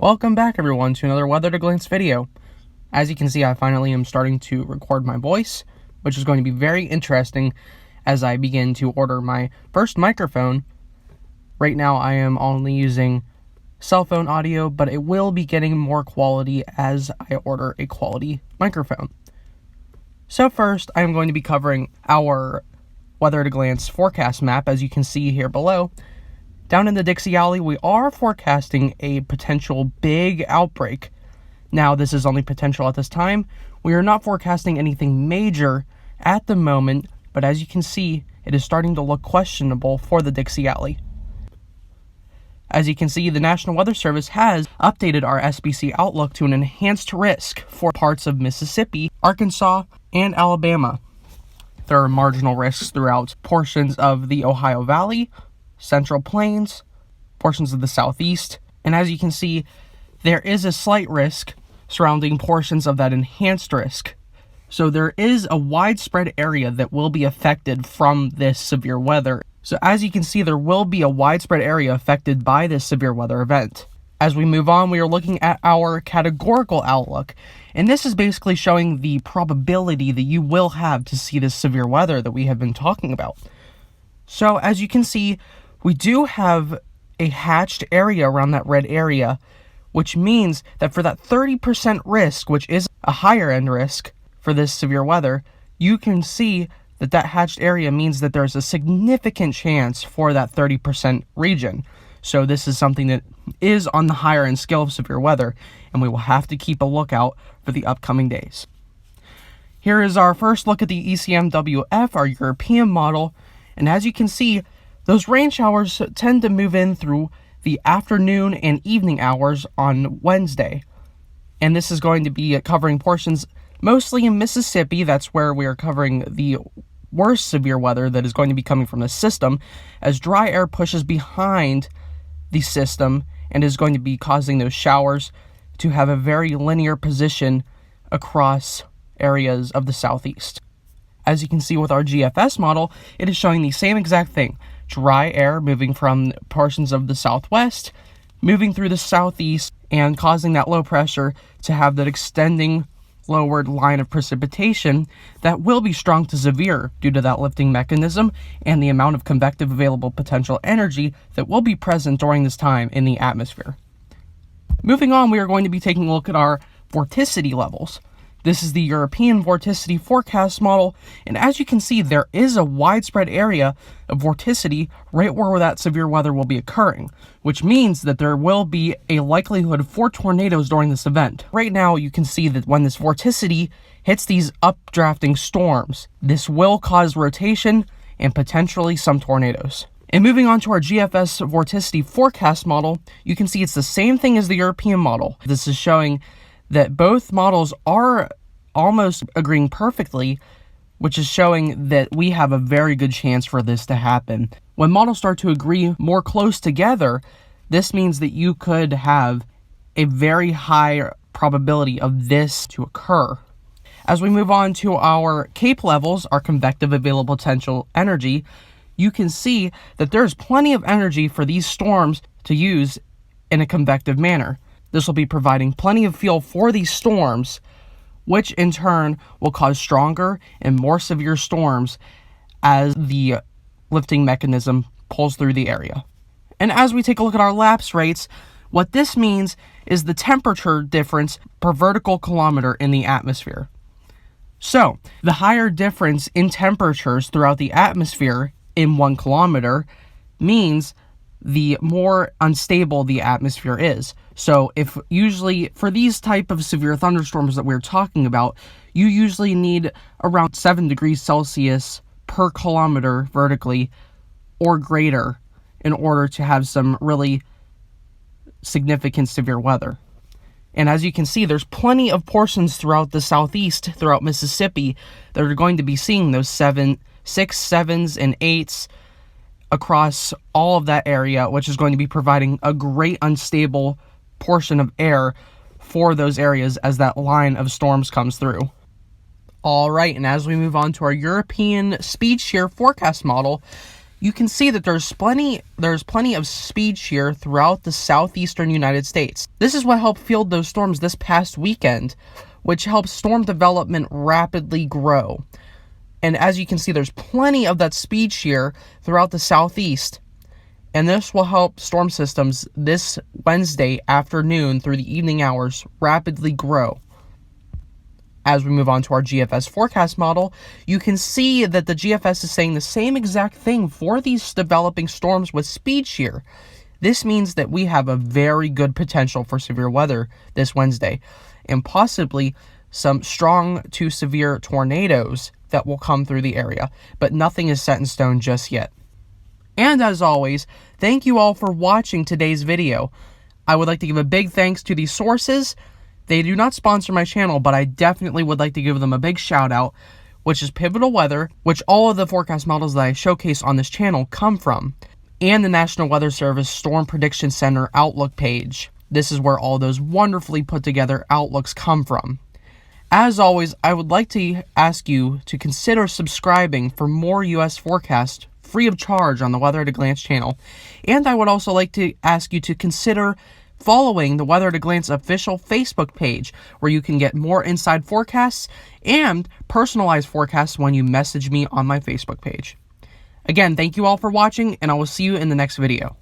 Welcome back everyone to another Weather at a Glance video. As you can see, I finally am starting to record my voice, which is going to be very interesting as I begin to order my first microphone. Right now I am only using cell phone audio, but it will be getting more quality as I order a quality microphone. So first, I am going to be covering our Weather at a Glance forecast map, as you can see here below. Down in the Dixie Alley, we are forecasting a potential big outbreak. Now, this is only potential at this time. We are not forecasting anything major at the moment, but as you can see, it is starting to look questionable for the Dixie Alley. As you can see, the National Weather Service has updated our SBC outlook to an enhanced risk for parts of Mississippi, Arkansas, and Alabama. There are marginal risks throughout portions of the Ohio Valley, Central Plains, portions of the Southeast, and as you can see, there is a slight risk surrounding portions of that enhanced risk. So there is a widespread area that will be affected from this severe weather. So as you can see, there will be a widespread area affected by this severe weather event. As we move on, we are looking at our categorical outlook, and this is basically showing the probability that you will have to see this severe weather that we have been talking about. So as you can see, we do have a hatched area around that red area, which means that for that 30% risk, which is a higher end risk for this severe weather, you can see that that hatched area means that there's a significant chance for that 30% region. So this is something that is on the higher end scale of severe weather, and we will have to keep a lookout for the upcoming days. Here is our first look at the ECMWF, our European model, and as you can see, those rain showers tend to move in through the afternoon and evening hours on Wednesday. And this is going to be covering portions mostly in Mississippi. That's where we are covering the worst severe weather that is going to be coming from the system, as dry air pushes behind the system and is going to be causing those showers to have a very linear position across areas of the southeast. As you can see with our GFS model, it is showing the same exact thing. Dry air moving from portions of the southwest, moving through the southeast, and causing that low pressure to have that extending lowered line of precipitation that will be strong to severe due to that lifting mechanism and the amount of convective available potential energy that will be present during this time in the atmosphere. Moving on, we are going to be taking a look at our vorticity levels. This is the European vorticity forecast model, and as you can see, there is a widespread area of vorticity right where that severe weather will be occurring, which means that there will be a likelihood for tornadoes during this event. Right now, you can see that when this vorticity hits these updrafting storms, this will cause rotation and potentially some tornadoes. And moving on to our GFS vorticity forecast model, you can see it's the same thing as the European model. This is showing that both models are almost agreeing perfectly, which is showing that we have a very good chance for this to happen. When models start to agree more close together, this means that you could have a very high probability of this to occur. As we move on to our CAPE levels, our convective available potential energy, you can see that there's plenty of energy for these storms to use in a convective manner. This will be providing plenty of fuel for these storms, which in turn will cause stronger and more severe storms as the lifting mechanism pulls through the area. And as we take a look at our lapse rates, what this means is the temperature difference per vertical kilometer in the atmosphere. So, the higher difference in temperatures throughout the atmosphere in 1 kilometer means the more unstable the atmosphere is. So if usually for these type of severe thunderstorms that we're talking about, you usually need around 7 degrees Celsius per kilometer vertically or greater in order to have some really significant severe weather. And as you can see, there's plenty of portions throughout the southeast, throughout Mississippi, that are going to be seeing those 6, 7s, and 8s across all of that area, which is going to be providing a great unstable portion of air for those areas as that line of storms comes through. All right, and as we move on to our European speed shear forecast model, you can see that there's plenty of speed shear throughout the southeastern United States. This is what helped field those storms this past weekend, which helps storm development rapidly grow. And as you can see, there's plenty of that speed shear throughout the southeast. And this will help storm systems this Wednesday afternoon through the evening hours rapidly grow. As we move on to our GFS forecast model, you can see that the GFS is saying the same exact thing for these developing storms with speed shear. This means that we have a very good potential for severe weather this Wednesday, and possibly some strong to severe tornadoes that will come through the area, but nothing is set in stone just yet. And as always, thank you all for watching today's video. I would like to give a big thanks to these sources. They do not sponsor my channel, but I definitely would like to give them a big shout out, which is Pivotal Weather, which all of the forecast models that I showcase on this channel come from, and the National Weather Service Storm Prediction Center Outlook page. This is where all those wonderfully put together outlooks come from. As always, I would like to ask you to consider subscribing for more U.S. forecasts free of charge on the Weather at a Glance channel. And I would also like to ask you to consider following the Weather at a Glance official Facebook page, where you can get more inside forecasts and personalized forecasts when you message me on my Facebook page. Again, thank you all for watching, and I will see you in the next video.